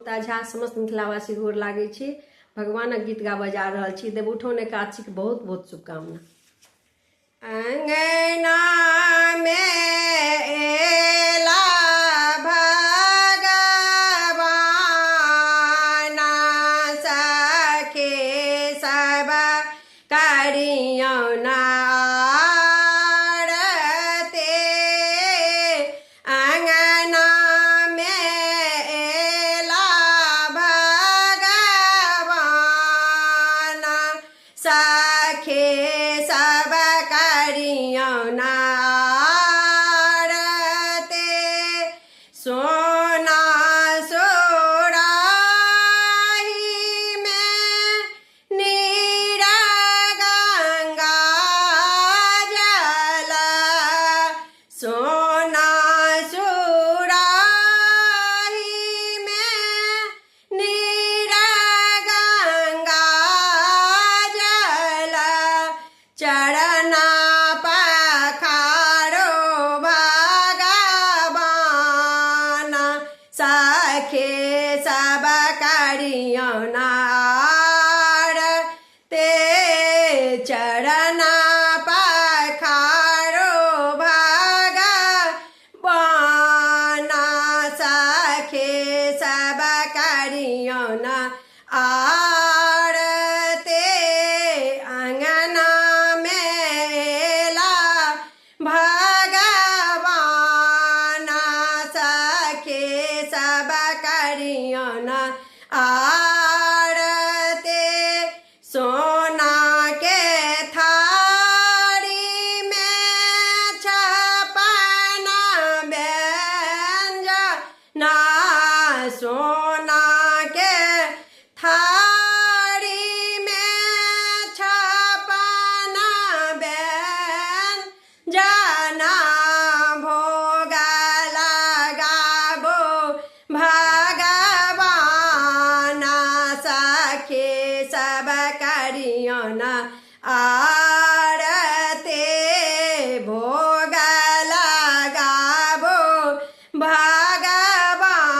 झा समस्त मिथिलावासी गोर लागै छी। भगवानक गीत गाबऽ जा रहल छी। देवउठौन एकादशी के बहुत बहुत शुभकामना। अंगना में एला भगवान सखे सब करियौन आरती। अंगना में एला भगवान सखे सब करियौन आरती। सोना सुराही में नीरा गंगा जल। सोना सुराही में नीरा गंगा जल। चरना पखारो भगवान सखे सब करियौन आरती। चरना पखारो भगवान सखे सब करियौन आरती। अंगना में एला भगवान सखे सब करियौन आरती। सोना के थारी में छप्पन व्यंजन। सोना के थारी में छप्पन व्यंजन। भोग लगाबो भगवान सखे सब करियौन आरती। भोग लगाबो भगवान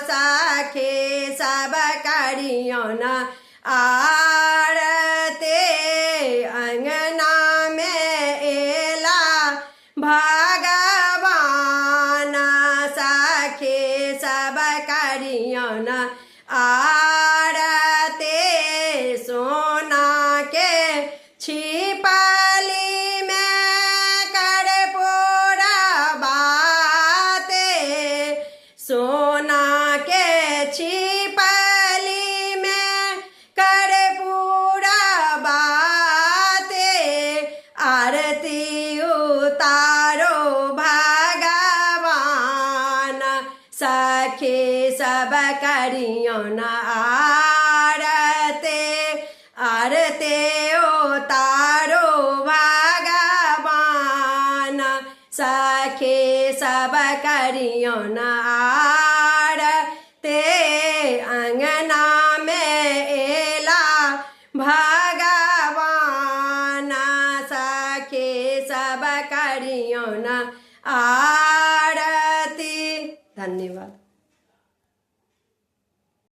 सखे सब करियौन आरती। अंगना में एला भगवान सखे सब करियौन आरती। सोना के छिपली में कर्पूर बाते। सोना के छिपली में कर्पूर बाते। आरती उतारो भगवान सखे सब करियौन आरती। आरती उतारो भगवान सखे सब करियौन आरती। अंगना में एला भगवान सखे सब करियौन आरती। धन्यवाद।